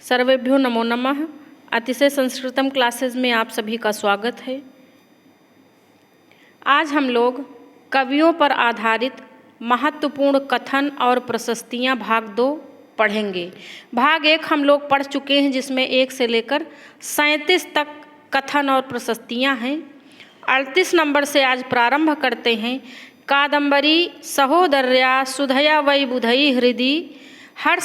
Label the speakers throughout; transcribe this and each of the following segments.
Speaker 1: सर्वेभ्यो नमो नमः। अतिशय संस्कृतम क्लासेस में आप सभी का स्वागत है। आज हम लोग कवियों पर आधारित महत्वपूर्ण कथन और प्रशस्तियाँ भाग 2 पढ़ेंगे। भाग 1 हम लोग पढ़ चुके हैं, जिसमें 1 से लेकर 37 तक कथन और प्रशस्तियाँ हैं। 38 नंबर से आज प्रारंभ करते हैं। कादम्बरी सहोदर्या सुधया वै बुधई हृदि हर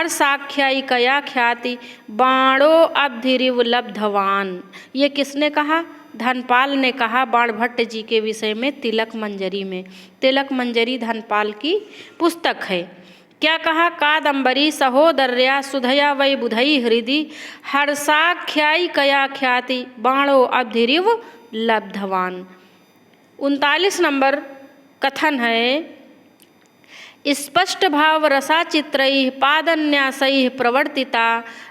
Speaker 1: साख्यायिकया ख्याति बाणो अब्धिरिव लब्धवान। ये किसने कहा? धनपाल ने कहा बाणभट्ट जी के विषय में तिलक मंजरी में। तिलक मंजरी धनपाल की पुस्तक है। क्या कहा? कादम्बरी सहोदर्या सुधया वै बुधई हृदि हर्षाख्यायिकया ख्याति बाणो अब्धिरिव लब्धवान। 39 नंबर कथन है। स्पष्ट भाव रसाचित्रैः पादन्यासैः प्रवर्तिता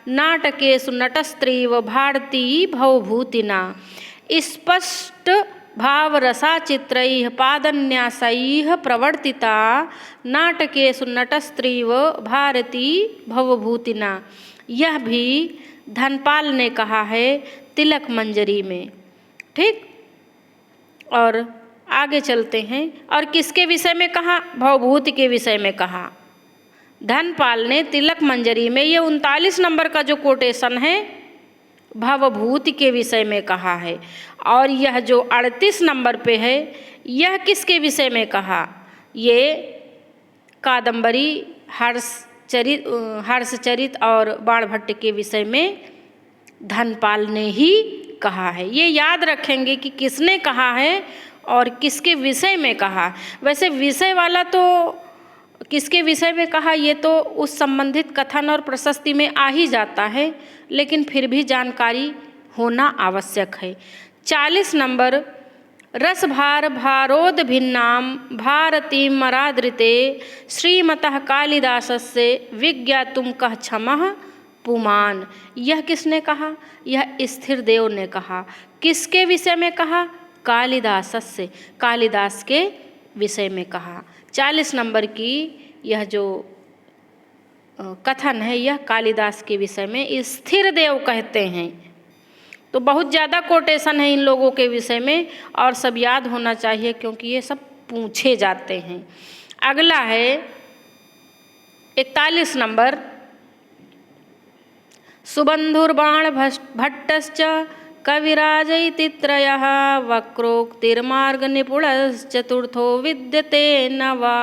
Speaker 1: नाटकेषु नटस्त्रीव भारती भवभूतिना। स्पष्ट भाव रसाचित्रैः पादन्यासैः प्रवर्तिता नाटकेषु नटस्त्रीव भारती भवभूतिना। यह भी धनपाल ने कहा है तिलक मंजरी में। ठीक, और आगे चलते हैं। और किसके विषय में कहा? भवभूति के विषय में कहा धनपाल ने तिलक मंजरी में। ये 39 नंबर का जो कोटेशन है भवभूति के विषय में कहा है। और यह जो 38 नंबर पे है, यह किसके विषय में कहा? ये कादम्बरी हर्षचरित और बाणभट्ट के विषय में धनपाल ने ही कहा है। ये याद रखेंगे कि किसने कहा है और किसके विषय में कहा। वैसे विषय वाला तो किसके विषय में कहा ये तो उस संबंधित कथन और प्रशस्ति में आ ही जाता है, लेकिन फिर भी जानकारी होना आवश्यक है। 40 नंबर रसभार भारोद भिन्नाम भारती मरादृते श्रीमतः कालिदासस्य विज्ञातुम कह क्षमः पुमान। यह किसने कहा? यह स्थिर देव ने कहा। किसके विषय में कहा? कालिदासस्य, कालिदास के विषय में कहा। 40 नंबर की यह जो कथन है यह कालिदास के विषय में स्थिर देव कहते हैं। तो बहुत ज़्यादा कोटेशन है इन लोगों के विषय में और सब याद होना चाहिए, क्योंकि ये सब पूछे जाते हैं। अगला है 41 नंबर। सुबन्धुर्बाण भट्टश्च कविराजैति त्रयः वक्रोक्तिर्मार्ग निपुणश्चतुर्थो विद्यते न वा।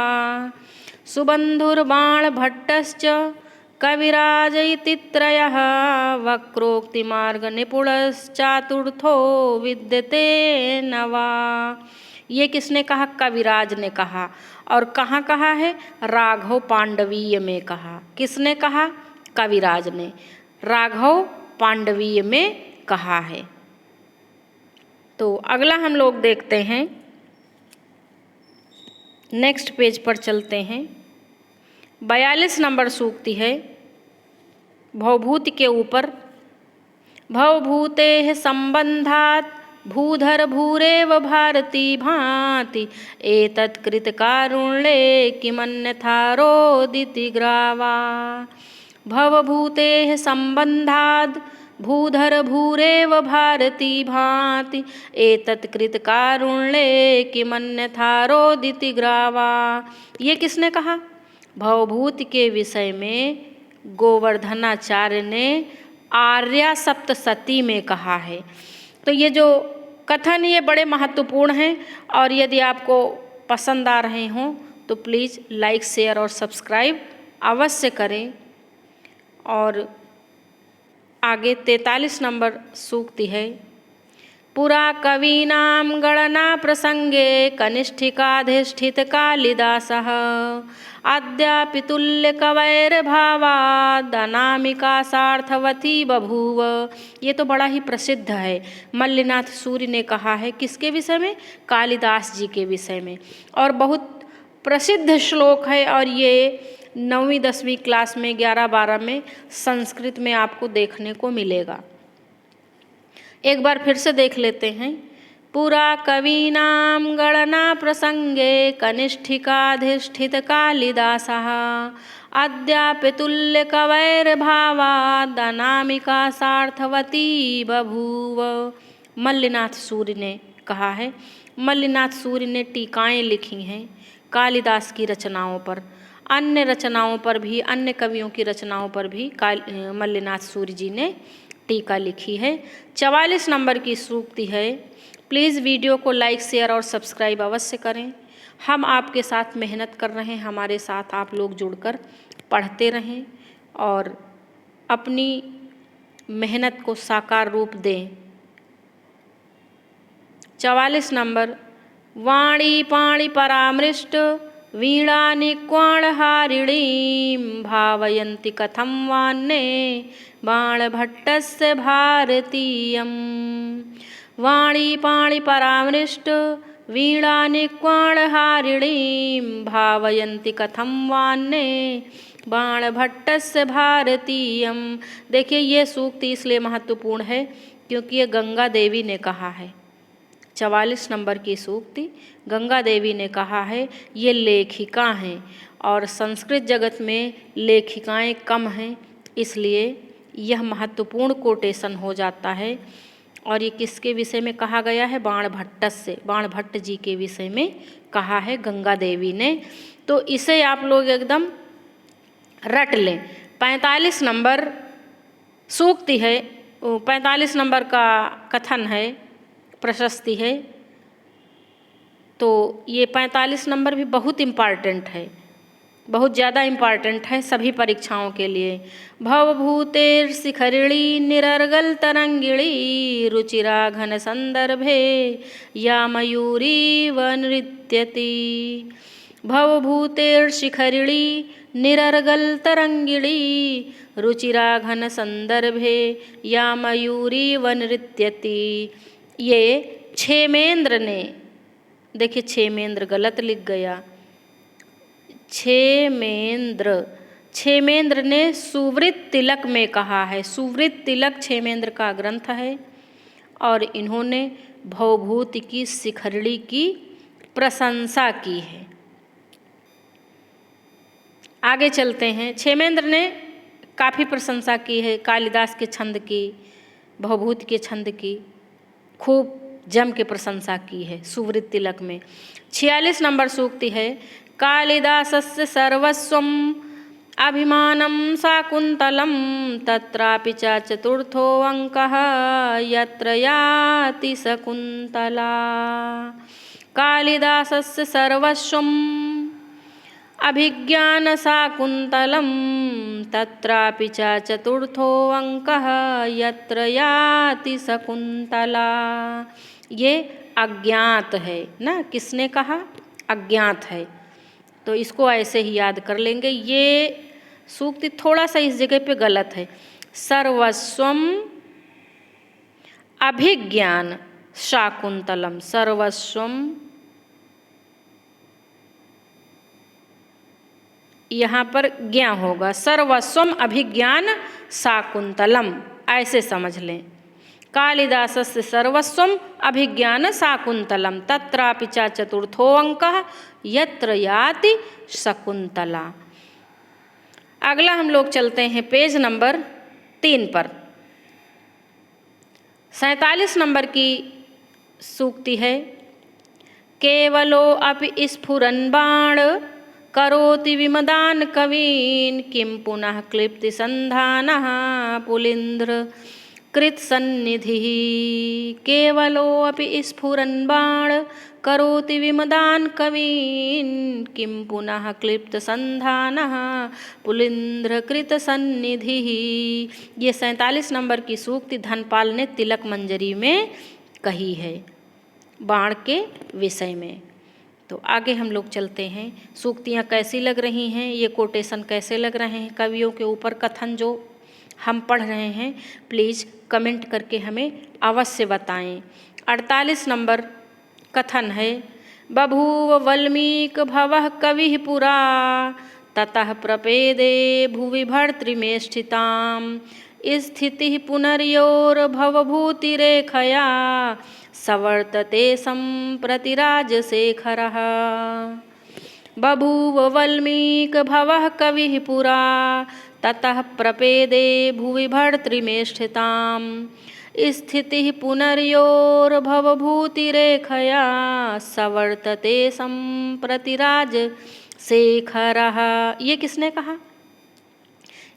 Speaker 1: सुबन्धुर्बाण भट्टश्च कविराजैति त्रयः वक्रोक्तिमार्ग निपुणश्चतुर्थो विद्यते न वा। ये किसने कहा? कविराज ने कहा। और कहाँ कहा है? राघव पांडवीय में कहा। किसने कहा? कविराज ने राघव पांडवीय में कहा है। तो अगला हम लोग देखते हैं, नेक्स्ट पेज पर चलते हैं। 42 नंबर सूक्ति है भवभूति के ऊपर। भवभूतेः संबंधात् भूधर भूरेव भारती भांति एतत् कृतकारुण्ये किमन्यथा रोदिति ग्रावा। भवभूतेः संबंधात् भूधर भूरेव भारती भांति एतत् कृतकारुण्ये किमन्यथा रोदिति ग्रावा। ये किसने कहा? भवभूति के विषय में गोवर्धनाचार्य ने आर्या सप्तशती में कहा है। तो ये जो कथन ये बड़े महत्वपूर्ण हैं, और यदि आपको पसंद आ रहे हों तो प्लीज़ लाइक शेयर और सब्सक्राइब अवश्य करें। और आगे 43 नंबर सूक्ति है। पुरा कवीनां गणना प्रसंगे कनिष्ठिकाधिष्ठित कालिदासः अद्यापि तुल्य कवैर्भावाद् अनामिका सार्थवती बभूव। ये तो बड़ा ही प्रसिद्ध है। मल्लिनाथ सूर्य ने कहा है। किसके विषय में? कालिदास जी के विषय में। और बहुत प्रसिद्ध श्लोक है, और ये 9वीं 10वीं क्लास में 11-12 में संस्कृत में आपको देखने को मिलेगा। एक बार फिर से देख लेते हैं। पुरा कवीनां गणना प्रसंगे कनिष्ठिकाधिष्ठित कालिदासः अद्यापि तुल्यकवैर्भावाद् अनामिका सार्थवती बभूव। मल्लिनाथ सूर्य ने कहा है। मल्लिनाथ सूर्य ने टीकाएँ लिखी हैं कालिदास की रचनाओं पर, अन्य रचनाओं पर भी, अन्य कवियों की रचनाओं पर भी मल्लिनाथ सूर्य जी ने टीका लिखी है। 44 नंबर की सूक्ति है। प्लीज़ वीडियो को लाइक, शेयर और सब्सक्राइब अवश्य करें। हम आपके साथ मेहनत कर रहे हैं, हमारे साथ आप लोग जुड़कर पढ़ते रहें और अपनी मेहनत को साकार रूप दें। 44 नंबर। वाणी पाणि परामृष्ट वीणा निक्वाणहारिणीं भावयन्ति कथं वान्ये बाणभट्टस्य भारतीयम्। वाणी पाणि परामृष्ट वीणा निक्वाणहारिणीं भावयन्ति कथं वान्ये बाणभट्टस्य भारतीयम्। देखिए, ये सूक्ति इसलिए महत्वपूर्ण है क्योंकि ये गंगा देवी ने कहा है। 44 नंबर की सूक्ति गंगा देवी ने कहा है। ये लेखिका हैं और संस्कृत जगत में लेखिकाएं कम हैं, इसलिए यह महत्वपूर्ण कोटेशन हो जाता है। और ये किसके विषय में कहा गया है? बाणभट्ट से, बाणभट्ट जी के विषय में कहा है गंगा देवी ने। तो इसे आप लोग एकदम रट लें। 45 नंबर सूक्ति है, 45 नंबर का कथन है, प्रशस्ति है। तो ये 45 नंबर भी बहुत इम्पॉर्टेंट है, बहुत ज़्यादा इम्पॉर्टेंट है सभी परीक्षाओं के लिए। भवभूतेर शिखरिणी निरर्गल तरंगिणी रुचिरा घन संदर्भे या मयूरी व नृत्यति। भवभूतेर शिखरिणी निरर्गल तरंगिणी रुचिरा घन संदर्भे या मयूरी व नृत्यति। ये क्षेमेंद्र ने, देखिए क्षेमेंद्र गलत लिख गया, क्षेमेंद्र ने सुवृत तिलक में कहा है। सुवृत तिलक क्षेमेंद्र का ग्रंथ है और इन्होंने भवभूति की शिखरिणी की प्रशंसा की है। आगे चलते हैं। क्षेमेंद्र ने काफ़ी प्रशंसा की है कालिदास के छंद की, भवभूति के छंद की खूब जम के प्रशंसा की है सुवृत तिलक में। 46 नंबर सूक्ति है। कालिदासस्य सर्वस्वम् अभिमानं शाकुन्तलं तत्रापि च चतुर्थो अंकः यत्र याति शकुन्तला। कालिदासस्य सर्वस्वम् अभिज्ञान शाकुन्तलं तत्रापि च चतुर्थो अंकः यत्र याति शकुन्तला। ये अज्ञात है ना, किसने कहा? अज्ञात है, तो इसको ऐसे ही याद कर लेंगे। ये सूक्ति थोड़ा सा इस जगह पे गलत है। सर्वस्वम अभिज्ञान शाकुन्तलम, सर्वस्वम यहाँ पर ज्ञा होगा, सर्वस्वम अभिज्ञान शाकुन्तलम, ऐसे समझ लें। कालिदासस्य सर्वस्वम अभिज्ञान शाकुन्तलम तत्रापि च चतुर्थो अंकः यत्र याति शकुन्तला। अगला हम लोग चलते हैं पेज नंबर 3 पर। 47 नंबर की सूक्ति है। केवलो अपि स्फुरन् बाण करोति विमदान कवीन् किं पुनः क्लिप्ति संधानः पुलिंद्र कृत सन्निधिः। केवलोऽपि स्फुरन् बाण करोति विमदान कवीन् किं पुनः क्लिप्त संधानः पुलिंद्र कृत सन्निधिः। ये 47 नंबर की सूक्ति धनपाल ने तिलक मंजरी में कही है बाण के विषय में। तो आगे हम लोग चलते हैं। सूक्तियाँ कैसी लग रही हैं, ये कोटेशन कैसे लग रहे हैं, कवियों के ऊपर कथन जो हम पढ़ रहे हैं, प्लीज़ कमेंट करके हमें अवश्य बताएं। 48 नंबर कथन है। बभूव वल्मीक भवः कविः पुरा ततः प्रपेदे भुवि भर्तृमेष्ठिताम् स्थितिः पुनर्योर्भवभूतिरेखया सवर्तते सम्प्रति राजशेखरः। बभूव वल्मीक भवः कविः पुरा ततः प्रपेदे भुवि भर्तृमेष्ठिताम् स्थितिः पुनर्योर्भवभूतिरेखया सवर्तते सम्प्रति राजशेखरः। ये किसने कहा?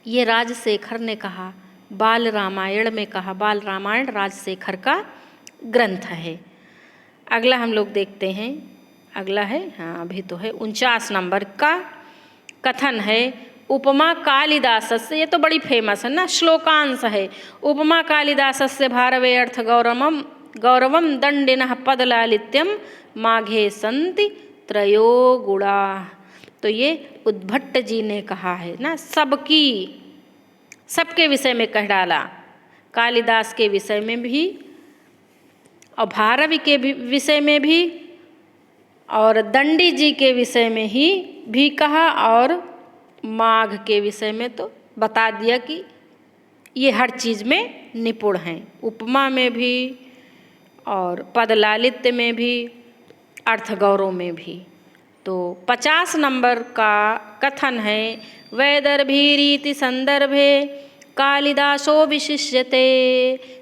Speaker 1: ये राजशेखर ने कहा, बाल रामायण में कहा। बाल रामायण राजशेखर का ग्रंथ है। अगला हम लोग देखते हैं, अगला है, हाँ अभी तो है 49 नंबर का कथन है उपमा कालिदासस्य। ये तो बड़ी फेमस है ना, श्लोकांश है। उपमा कालिदासस्य भारवे अर्थ गौरवम दंडिनः पदलालित्यम माघे संति त्रयो गुणा। तो ये उद्भट्ट जी ने कहा है ना, सबके विषय में कह डाला, कालिदास के विषय में भी और भारवी के विषय में भी और दंडी जी के विषय में ही भी कहा और माघ के विषय में तो बता दिया कि ये हर चीज़ में निपुण हैं, उपमा में भी और पदलालित्य में भी, अर्थगौरव में भी। तो 50 नंबर का कथन है वैदर्भीरीति संदर्भे कालिदासो विशिष्यते।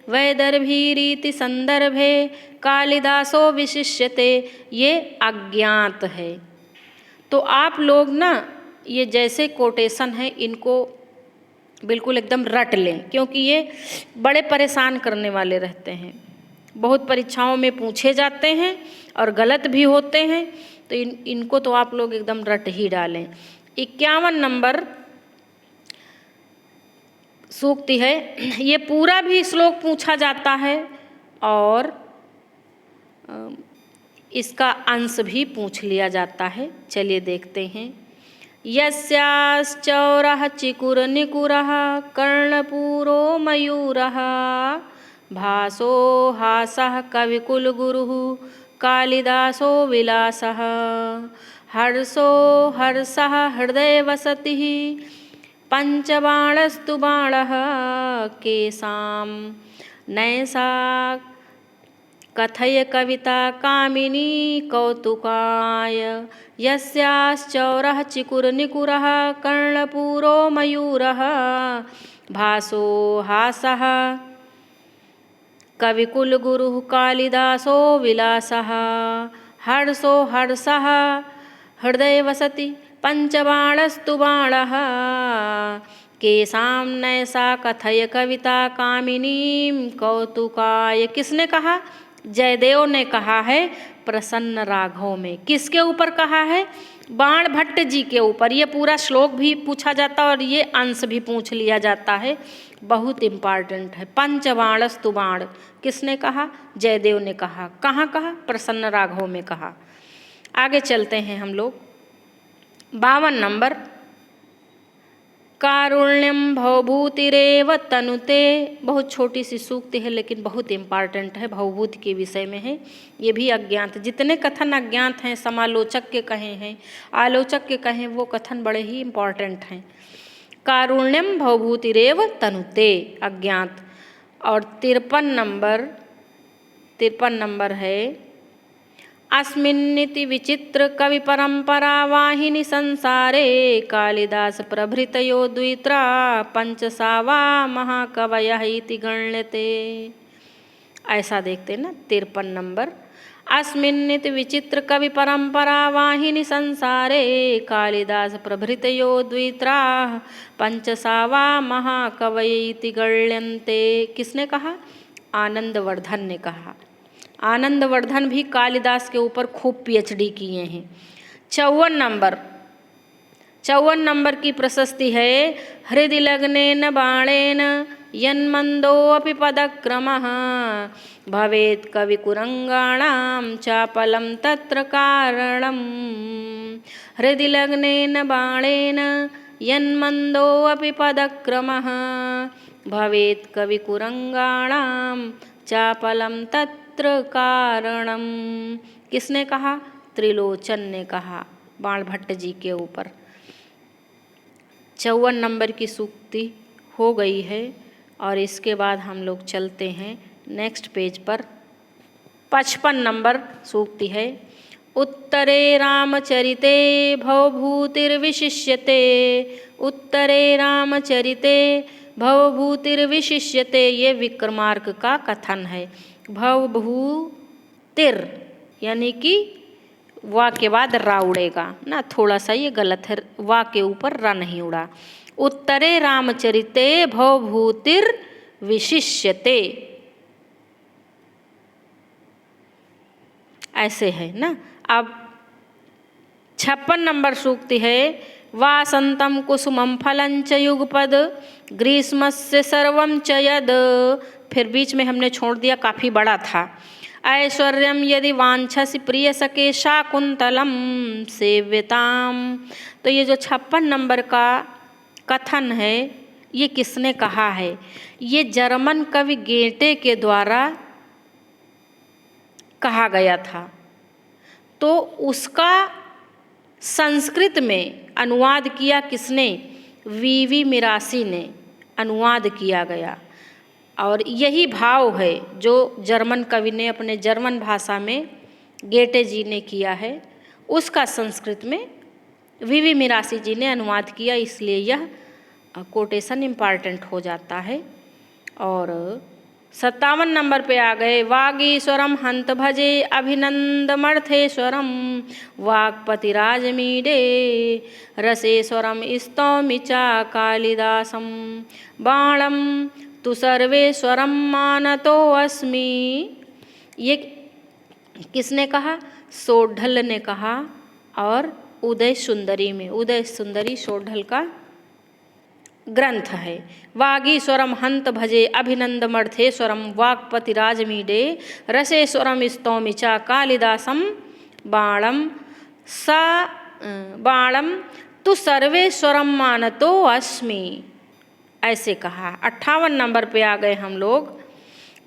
Speaker 1: वैदर्भीरीति संदर्भे कालिदासो विशिष्यते, ये अज्ञात है। तो आप लोग ना ये जैसे कोटेशन है इनको बिल्कुल एकदम रट लें, क्योंकि ये बड़े परेशान करने वाले रहते हैं। बहुत परीक्षाओं में पूछे जाते हैं और गलत भी होते हैं, तो इनको तो आप लोग एकदम रट ही डालें। 51 नंबर सूक्ति है। ये पूरा भी श्लोक पूछा जाता है और इसका अंश भी पूछ लिया जाता है। चलिए देखते हैं। यस्याश्चौरः चिकुरनिकुरः कर्णपूरो मयूरः भासो हासः कविकुलगुरुः कालिदासो विलासः हर्षो हर्षः हृदयवसतिः पंचबाणस्तु बाणः केशां नैषा कथय कविता कामिनी कौतुकाय। यस्याश्चौरः चिकुरनिकुरः कर्णपूरो मयूरः भासो हासः कविकुलगुरुः कालिदासो विलासः हर्षो हर्षः हृदयवसति पंचबाणस्तु बाणः केशां नैषा कथय कविता कामिनीं कौतुकाय। किसने कहा? जयदेव ने कहा है प्रसन्न राघव में। किसके ऊपर कहा है? बाण भट्ट जी के ऊपर। ये पूरा श्लोक भी पूछा जाता है और ये अंश भी पूछ लिया जाता है, बहुत इम्पॉर्टेंट है। पंचबाणस्तु बाण किसने कहा? जयदेव ने कहा। कहाँ कहा? प्रसन्न राघव में कहा। आगे चलते हैं हम लोग। 52 नंबर कारुण्यम भवभूतिरेव तनुते। बहुत छोटी सी सूक्ति है लेकिन बहुत इम्पॉर्टेंट है, भवभूति के विषय में है। ये भी अज्ञात, जितने कथन अज्ञात हैं, समालोचक के कहे हैं, आलोचक के कहें, वो कथन बड़े ही इम्पॉर्टेंट हैं। कारुण्यम भवभूतिरेव तनुते अज्ञात। और 53 नंबर है अस्मिन्निति विचित्र कवि परंपरा वाहिनी संसारे कालिदास प्रभृतयो द्वित्रा पंचसावा महाकवयः इति गण्यते। ऐसा देखते ना 53 नंबर। अस्मिन्निति विचित्र कवि परंपरा वाहिनी संसारे कालिदास प्रभृतयो द्वित्रा पंचसावा महाकवयः इति गण्यन्ते। किसने कहा? आनंदवर्धन ने कहा। आनंदवर्धन भी कालिदास के ऊपर खूब पीएचडी किए हैं। 54 नंबर की प्रशस्ति है हृदि लग्नेन बाणेन यन्मन्दोऽपि पदक्रमः भवेत् कविकुरंगाणां चापलं तत्र कारणम्। हृदि लग्नेन बाणेन यन्मन्दोऽपि पदक्रमः भवेत् कविकुरंगाणां चापलं तत्र कारणम। किसने कहा? त्रिलोचन ने कहा, बाण भट्ट जी के ऊपर। 54 नंबर की सूक्ति हो गई है और इसके बाद हम लोग चलते हैं नेक्स्ट पेज पर। 55 नंबर सूक्ति है उत्तरे रामचरिते भवभूतिर्विशिष्यते। उत्तरे रामचरिते भवभूतिर्विशिष्यते, ये विक्रमार्क का कथन है। भवभूतिर यानी कि वा के बाद रा उड़ेगा ना, थोड़ा सा ये गलत है, वा के ऊपर रा नहीं उड़ा। उत्तरे रामचरिते भवभूतिर विशिष्यते, ऐसे है ना। अब 56 नंबर सूक्ति है, वासंतम कुसुमं फलंच युगपद ग्रीष्मस्य सर्वं च यद। फिर बीच में हमने छोड़ दिया, काफ़ी बड़ा था। ऐश्वर्यम यदि वांछसि प्रिय सके शाकुंतलम सेव्यताम। तो ये जो 56 नंबर का कथन है, ये किसने कहा है? ये जर्मन कवि गेटे के द्वारा कहा गया था। तो उसका संस्कृत में अनुवाद किया किसने? वीवी मिरासी ने अनुवाद किया गया। और यही भाव है जो जर्मन कवि ने अपने जर्मन भाषा में गेटे जी ने किया है, उसका संस्कृत में वीवी मिरासी जी ने अनुवाद किया, इसलिए यह कोटेशन इम्पॉर्टेंट हो जाता है। और 57 नंबर पे आ गए, वागीश्वरम हंत भजे अभिनंदमर्थेश्वरम वाक्पतिराजमीडे रसेश्वरम स्तौमि चा कालिदासम बाणम तु सर्वेश्वरम मानतो अस्मि। ये किसने कहा? सोढल ने कहा। और उदय सुंदरी में, उदय सुंदरी सोढल का ग्रंथ है। वागीश्वरम हंत भजे अभिनंदमर्थेश्वरम वाक्पतिराजमीडे रसेश्वरम स्तौमि च कालिदासम बाणम तु सर्वेश्वरम मानतो अस्मि, ऐसे कहा। 58 नंबर पे आ गए हम लोग,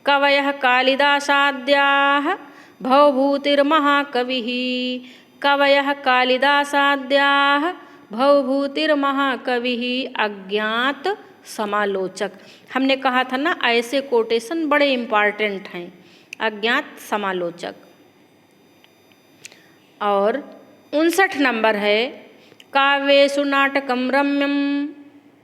Speaker 1: कवयः कालिदासाद्याः भवभूतिर्महाकविः। कवयः कालिदासाद्याः भवभूतिर्महाकविः अज्ञात समालोचक। हमने कहा था ना, ऐसे कोटेशन बड़े इम्पॉर्टेंट हैं, अज्ञात समालोचक। और 59 नंबर है, काव्येषु नाटकं रम्यं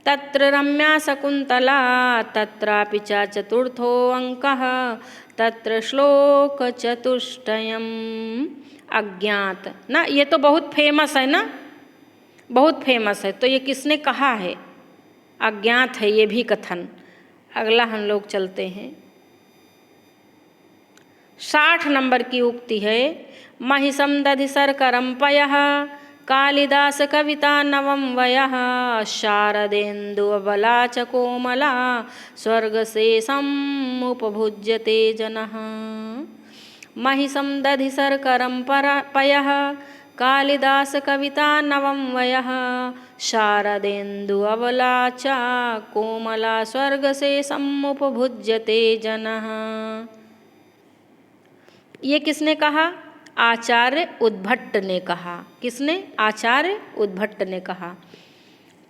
Speaker 1: तत्र रम्या शकुन्तला तत्रापि च चतुर्थो अंकः तत्र श्लोक चतुष्टयम्। अज्ञात ना, ये तो बहुत फेमस है ना, बहुत फेमस है। तो ये किसने कहा है? अज्ञात है ये भी कथन। अगला हम लोग चलते हैं, 60 नंबर की उक्ति है, महिषं दधि शर्करं पयः कालिदास कविता नवम वयः शारदेन्दु अबला च कोमला स्वर्गशेषम् उपभुज्यते जनः। महिषं दधि शर्करं पयः कालिदास कविता नवम वयः शारदेन्दु अबला च कोमला स्वर्गशेषम् उपभुज्यते जनः। ये किसने कहा? आचार्य उद्भट्ट ने कहा। किसने? आचार्य उद्भट्ट ने कहा।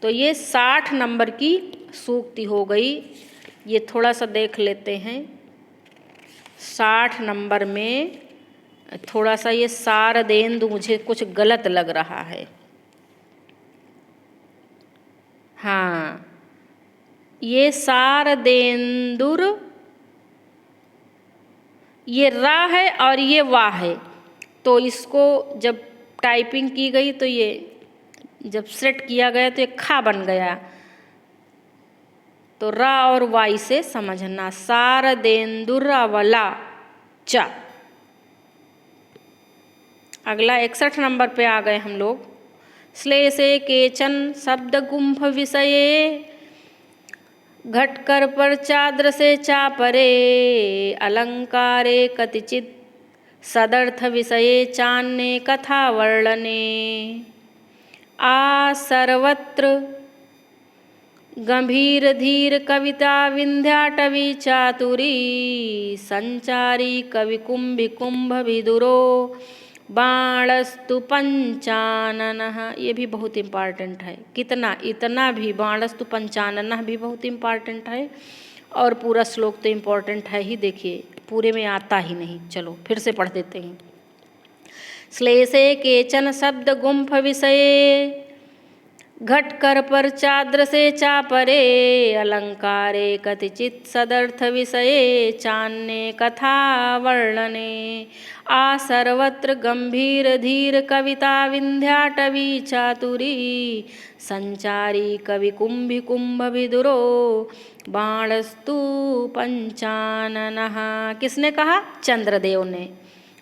Speaker 1: तो ये 60 नंबर की सूक्ति हो गई। ये थोड़ा सा देख लेते हैं। 60 नंबर में थोड़ा सा ये शारदेन्दु मुझे कुछ गलत लग रहा है। हाँ, ये शारदेन्दुर, ये रा है और ये वा है। तो इसको जब टाइपिंग की गई तो ये जब सेट किया गया तो ये खा बन गया। तो रा और वाई से समझना, शारदेन्दुरवला च। अगला 61 नंबर पे आ गए हम लोग, श्लेषे केचन शब्द गुम्फ विषये घटकर पर चाद्र से चापरे अलंकारे कतिचित सदर्थ विषये चान्ने कथा वर्णने आ सर्वत्र गंभीर धीर कविता विंध्याटवी चातुरी संचारी कवि कुंभी कुंभ विदुरो बाणस्तु पंचाननः। ये भी बहुत इम्पॉर्टेंट है। कितना? इतना भी। बाणस्तु पंचाननः भी बहुत इम्पॉर्टेंट है। और पूरा श्लोक तो इम्पॉर्टेंट है ही। देखिए पूरे में आता ही नहीं। चलो फिर से पढ़ देते हैं। श्लेषे केचन शब्द गुम्फ विषये घटकर पर चाद्र से चापरे अलंकारे कतिचित सदर्थ विषये चान्ये कथा वर्णने आ सर्वत्र गंभीर धीर कविता विंध्याटवी चातुरी संचारी कवि कुंभी कुंभ विदुरो बाणस्तु पंचाननः। किसने कहा? चंद्रदेव ने।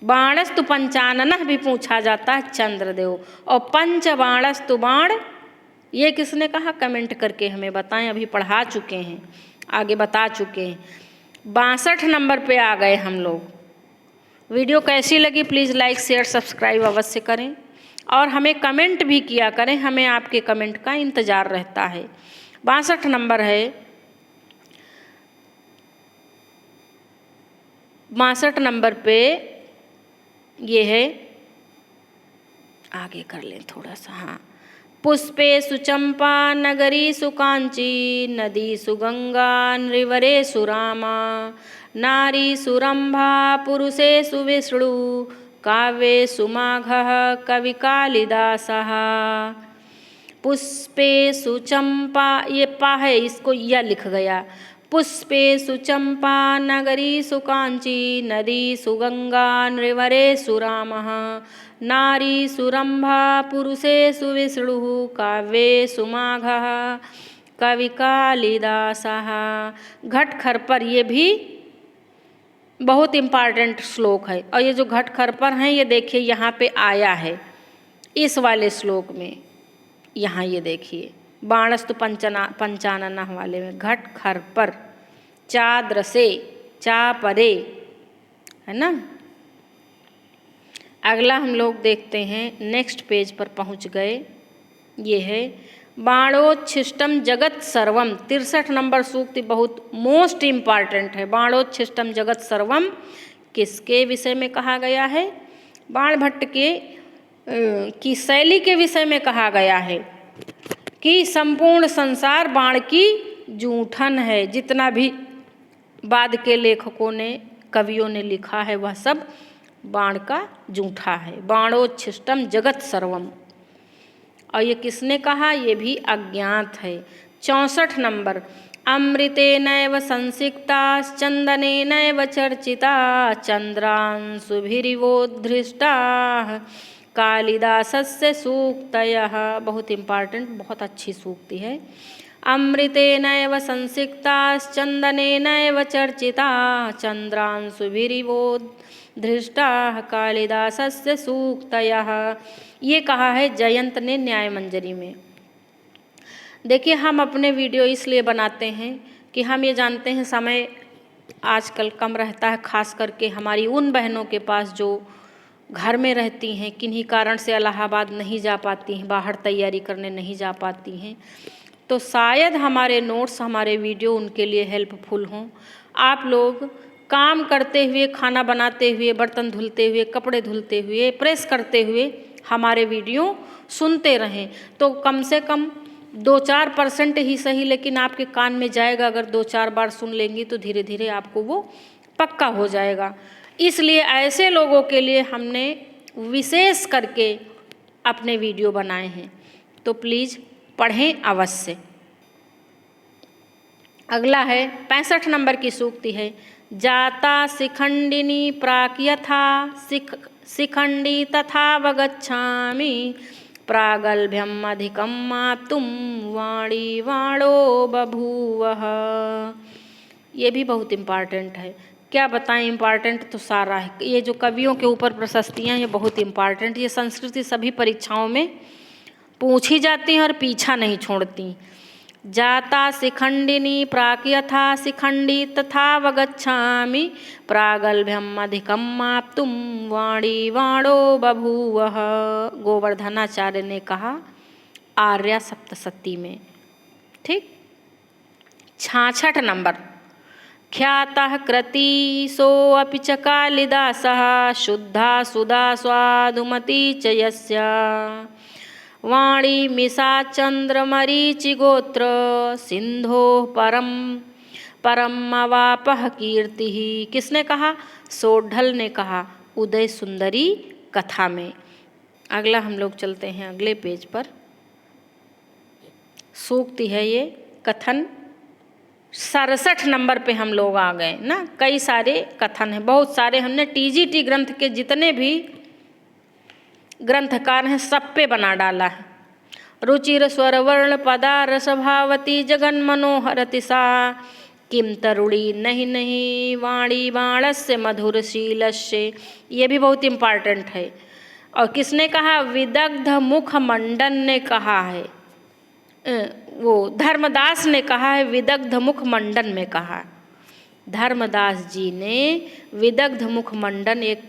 Speaker 1: बाणस्तु पंचाननः भी पूछा जाता है चंद्रदेव, और पंच बाणस्तु बाण ये किसने कहा? कमेंट करके हमें बताएं। अभी पढ़ा चुके हैं, आगे बता चुके हैं। 62 नंबर पे आ गए हम लोग। वीडियो कैसी लगी प्लीज़ लाइक शेयर सब्सक्राइब अवश्य करें और हमें कमेंट भी किया करें, हमें आपके कमेंट का इंतज़ार रहता है। 62 नंबर है। 62 नंबर पे ये है, आगे कर लें थोड़ा सा। हाँ, पुष्पे सुचंपा नगरी सुकांची नदी सुगंगा नृवरे सुरामा नारी सुरंभा पुरुषे सुविष्णु काव्ये सुमाघः कवि कालिदासः। पुष्पे सुचंपा, ये पा है, इसको या लिख गया। पुष्पे सुचंपा नगरी सुकांची नदी सुगंगा नृवरे सुरामः नारी सुरंभा पुरुषे सुविष्णु काव्ये सुमाघः कवि कालिदासः। घट खर पर, ये भी बहुत इम्पॉर्टेंट श्लोक है। और ये जो घट खर पर हैं ये देखिए यहाँ पे आया है इस वाले श्लोक में। यहाँ ये देखिए बाणस्तु पंचाननः वाले में घट खर पर चाद्र से चापरे, है ना। अगला हम लोग देखते हैं, नेक्स्ट पेज पर पहुंच गए। ये है बाणोच्छिष्टम जगत सर्वम। 63 नंबर सूक्ति बहुत मोस्ट इम्पॉर्टेंट है। बाणोच्छिष्टम जगत सर्वम किसके विषय में कहा गया है? बाण भट्ट के की शैली के विषय में कहा गया है कि संपूर्ण संसार बाण की जूठन है। जितना भी बाद के लेखकों ने, कवियों ने लिखा है वह सब बाण का जूठा है। बाणोच्छिष्टम जगत सर्वम। और ये किसने कहा? ये भी अज्ञात है। 64 नंबर, अमृतेनैव संसिक्ताश्चन्दनेनैव चर्चिता चंद्रांशुभिरिवोद्धृष्टाः कालिदासस्य सूक्तयः। बहुत इम्पॉर्टेंट, बहुत अच्छी सूक्ति है। अमृतेनैव संसिक्ताश्चन्दनेनैव चर्चिता चंद्रांशुभिरिवोद्धृष्टाः कालिदासस्य सूक्तयः। ये कहा है जयंत ने न्याय मंजरी में। देखिए, हम अपने वीडियो इसलिए बनाते हैं कि हम ये जानते हैं समय आजकल कम रहता है, खास करके हमारी उन बहनों के पास जो घर में रहती हैं, किन्हीं कारण से इलाहाबाद नहीं जा पाती हैं, बाहर तैयारी करने नहीं जा पाती हैं। तो शायद हमारे नोट्स, हमारे वीडियो उनके लिए हेल्पफुल हों। आप लोग काम करते हुए, खाना बनाते हुए, बर्तन धुलते हुए, कपड़े धुलते हुए, प्रेस करते हुए हमारे वीडियो सुनते रहें तो कम से कम 2-4% ही सही, लेकिन आपके कान में जाएगा। अगर 2-4 बार सुन लेंगी तो धीरे धीरे आपको वो पक्का हो जाएगा। इसलिए ऐसे लोगों के लिए हमने विशेष करके अपने वीडियो बनाए हैं, तो प्लीज़ पढ़ें अवश्य। अगला है 65 नंबर की सूक्ति है, जाता शिखंडिनी प्राक यथा शिखंडी तथावगच्छामि प्रागल्भ्यम अधिकम माप्तुम वाणी वाणो बभूवः। ये भी बहुत इम्पॉर्टेंट है। क्या बताएं, इम्पॉर्टेंट तो सारा है। ये जो कवियों के ऊपर प्रशस्तियाँ, ये बहुत इम्पॉर्टेंट। ये संस्कृति सभी परीक्षाओं में पूछी जाती हैं और पीछा नहीं छोड़ती। जाता शिखंडिनी प्राक यथा शिखंडी तथावगच्छामि प्रागल्भ्यम अधिकम माप्तुम वाणी वाणो बभूवः। गोवर्धनाचार्य ने कहा आर्या सप्तशती में। ठीक। 66 नंबर, ख्यातः कृतिसोऽपि च कालिदासः शुद्धा सुधा स्वादुमती च यस्य वाणी मिषा चंद्रमरीचिगोत्र सिंधो परमवापः कीर्ति। किसने कहा? सोढल ने कहा। उदय सुंदरी कथा में। अगला हम लोग चलते हैं अगले पेज पर। सूक्ति है ये कथन 67 नंबर पे हम लोग आ गए ना। कई सारे कथन हैं, बहुत सारे हमने टीजीटी ग्रंथ के जितने भी ग्रंथकार हैं सब पे बना डाला है। रुचिर स्वर वर्ण पदा रसभावती जगन मनोहरति सा किम तरुणी नहीं नहीं वाणी बाणस्य मधुर शीलस्य। ये भी बहुत इम्पॉर्टेंट है। और किसने कहा? विदग्ध मुख मंडन ने कहा है, वो धर्मदास ने कहा है, विदग्ध मुख मंडन में कहा। धर्मदास जी ने विदग्ध मुख मंडन एक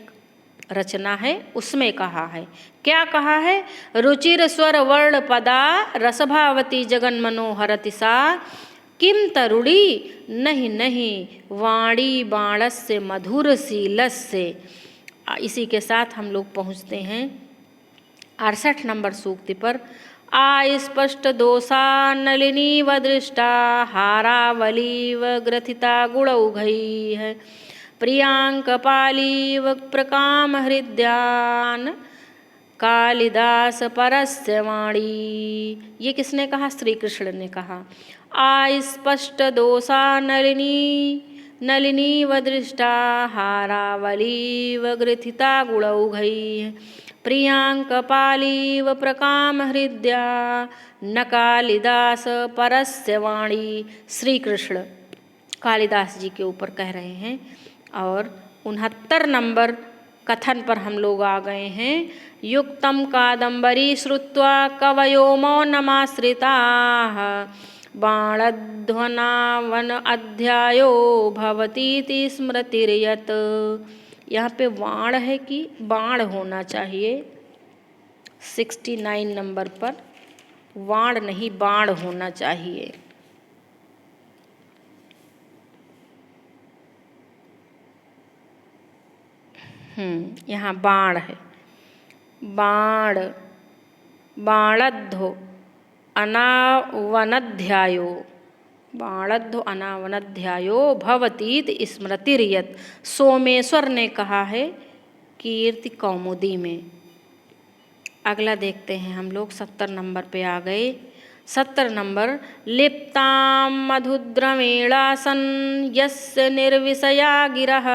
Speaker 1: रचना है उसमें कहा है। क्या कहा है? रुचिर स्वर वर्ण पदा रसभावती जगन मनोहरति सा किम तरुणी नहीं नहीं वाणी बाणस्य मधुर शीलस्य। इसी के साथ हम लोग पहुँचते हैं 68 नंबर सूक्ति पर। स्पष्ट दोषा नलिनीव दृष्टा हारावलीव ग्रथिता गुणौघैः प्रियांकपालीव प्रकाम हृद्यान कालिदास परस्य वाणी। ये किसने कहा? श्री कृष्ण ने कहा। स्पष्ट दोषा नलिनीव दृष्टा हारावलीव ग्रथिता गुणौघैः प्रियांकपालीव प्रकाम हृदया न कालिदास परस्य वाणी। श्री कृष्ण कालिदास जी के ऊपर कह रहे हैं। और 69 नंबर कथन पर हम लोग आ गए हैं। युक्तम कादम्बरी श्रुत्वा कवयो मौनमाश्रिताः बाणध्वनावन अध्यायो भवतीति स्मृतिर्यत्। यहाँ पे वाण है कि बाण होना चाहिए? 69 नंबर पर वाण नहीं बाण होना चाहिए। यहाँ बाण है। बाण बाणध्व अनावनध्यायो बाणध्व अनावनध्यायो भवतीत स्मृतिर्यत्। सोमेश्वर ने कहा है कीर्ति कौमुदी में। अगला देखते हैं हम लोग 70 नंबर पे आ गए। 70 नंबर लिप्ताम मधुद्रमेणासन यस्य निर्विषया गिरः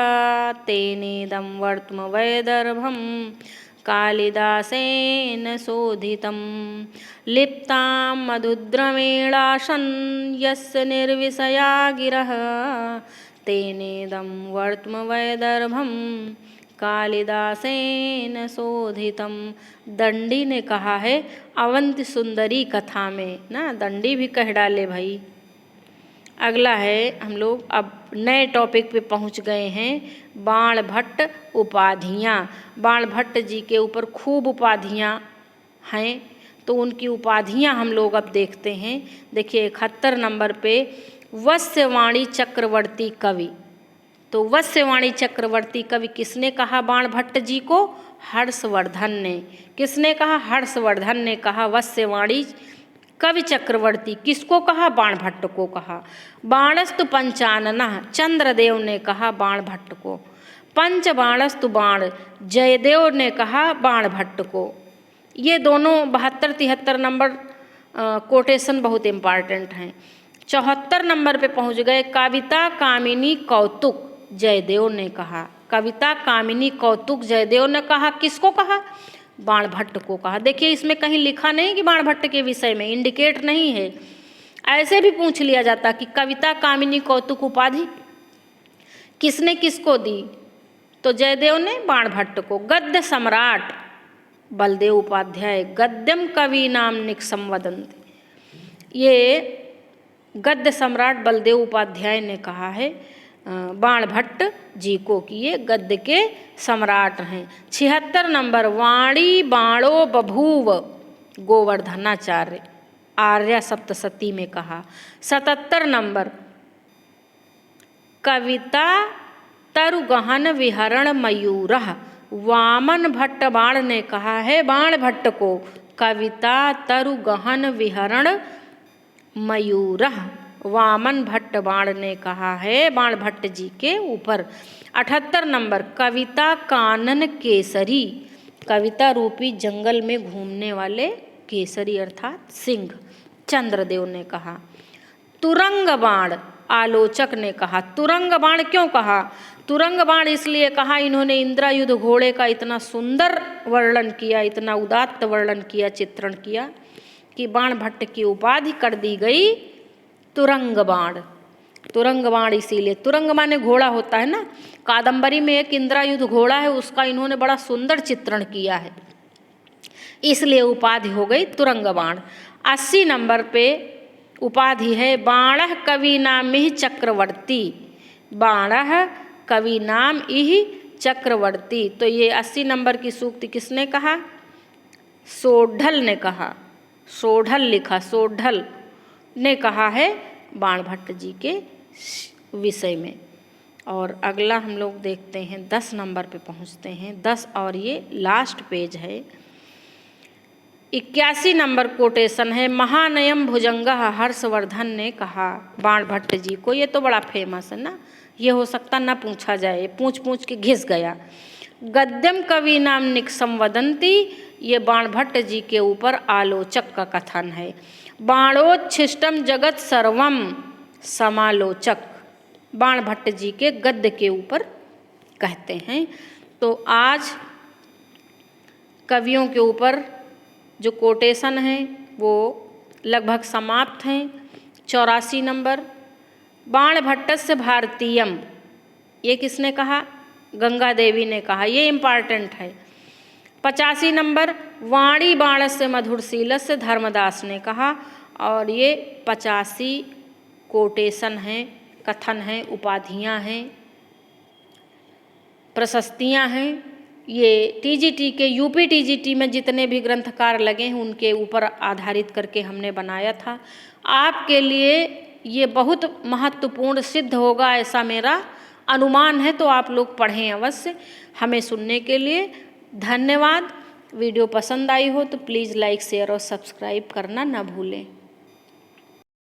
Speaker 1: तेनेदं वर्त्म वैदर्भम कालिदासेन शोधितम। लिप्तां मधुद्रमेणासन यस्य निर्विषया गिरः तेनेदं वर्त्म वैदर्भम कालिदासेन शोधितम। दंडी ने कहा है अवंति सुंदरी कथा में ना, दंडी भी कह डाले भाई। अगला है हम लोग अब नए टॉपिक पे पहुंच गए हैं। बाण भट्ट उपाधियाँ। बाण भट्ट जी के ऊपर खूब उपाधियाँ हैं, तो उनकी उपाधियाँ हम लोग अब देखते हैं। देखिए 71 नंबर पे वस्यवाणी चक्रवर्ती कवि। तो वस्यवाणी चक्रवर्ती कवि किसने कहा बाण भट्ट जी को? हर्षवर्धन ने। किसने कहा? हर्षवर्धन ने कहा वस्यवाणी कवि चक्रवर्ती। किसको कहा? बाण भट्ट को कहा। बाणस्तु पंचानना चंद्रदेव ने कहा बाण भट्ट को। पंच बाणस्तु बाण जयदेव ने कहा बाण भट्ट को। ये दोनों 72-73 नंबर कोटेशन बहुत इम्पॉर्टेंट हैं। 74 नंबर पे पहुंच गए। कविता कामिनी कौतुक जयदेव ने कहा। कविता कामिनी कौतुक जयदेव ने कहा। किसको कहा? बाण भट्ट को कहा। देखिए इसमें कहीं लिखा नहीं कि बाण भट्ट के विषय में, इंडिकेट नहीं है। ऐसे भी पूछ लिया जाता कि कविता कामिनी कौतुक उपाधि किसने किसको दी? तो जयदेव ने बाण भट्ट को। गद्य सम्राट बलदेव उपाध्याय गद्यम कवि नाम निक्सम वदन्ति। ये गद्य सम्राट बलदेव उपाध्याय ने कहा है बाण भट्ट जी को कि ये गद्य के सम्राट हैं। 76 नंबर वाणी बाणो बभूव गोवर्धनाचार्य आर्या सप्तशती में कहा। 77 नंबर कविता तरुगहन विहरण मयूरः वामन भट्ट बाण ने कहा है बाण भट्ट को। कविता तरुगहन विहरण मयूरः वामन भट्ट बाण ने कहा है बाण भट्ट जी के ऊपर। 78 नंबर कविता कानन केसरी कविता रूपी जंगल में घूमने वाले केसरी अर्थात सिंह। चंद्रदेव ने कहा। तुरंग बाण, आलोचक ने कहा। तुरंग बाण क्यों कहा? तुरंग बाण इसलिए कहा, इन्होंने इंद्रायुध घोड़े का इतना सुंदर वर्णन किया, इतना उदात्त वर्णन किया, चित्रण किया कि बाण भट्ट की उपाधि कर दी गई तुरंग बाण। तुरंग बाण इसीलिए, तुरंग माने घोड़ा होता है ना, कादंबरी में एक इंद्रायुध घोड़ा है, उसका इन्होंने बड़ा सुंदर चित्रण किया है, इसलिए उपाधि हो गई तुरंग बाण। 80 नंबर पे उपाधि है बाणः कवि नाम इह चक्रवर्ती। बाणः कवि नाम इह चक्रवर्ती। तो ये 80 नंबर की सूक्ति किसने कहा? सोढल ने कहा। सोढल लिखा, सोढल ने कहा है बाण भट्ट जी के विषय में। और अगला हम लोग देखते हैं 10 नंबर पे पहुंचते हैं। 10 और ये लास्ट पेज है। 81 नंबर कोटेशन है महानयम भुजंगः हर्षवर्धन ने कहा बाण भट्ट जी को। ये तो बड़ा फेमस है ना, ये हो सकता ना पूछा जाए, पूछ पूछ के घिस गया। गद्यम कवि नाम निक्सम वदंती, ये बाण भट्ट जी के ऊपर आलोचक का कथन है। बाणोच्छिष्टम जगत सर्वम समालोचक, बाण भट्ट जी के गद्य के ऊपर कहते हैं। तो आज कवियों के ऊपर जो कोटेशन है वो लगभग समाप्त हैं। 84 नंबर बाण भट्टस्य भारतीयम, ये किसने कहा? गंगा देवी ने कहा, ये इम्पॉर्टेंट है। 85 नंबर वाणी बाणस्य मधुरशीलस्य धर्मदास ने कहा। और ये 85 कोटेशन हैं, कथन हैं, उपाधियाँ हैं, प्रशस्तियाँ हैं। ये टीजीटी के यूपी टीजीटी में जितने भी ग्रंथकार लगे हैं उनके ऊपर आधारित करके हमने बनाया था। आपके लिए ये बहुत महत्वपूर्ण सिद्ध होगा ऐसा मेरा अनुमान है, तो आप लोग पढ़ें अवश्य। हमें सुनने के लिए धन्यवाद। वीडियो पसंद आई हो तो प्लीज़ लाइक, शेयर और सब्सक्राइब करना ना भूलें।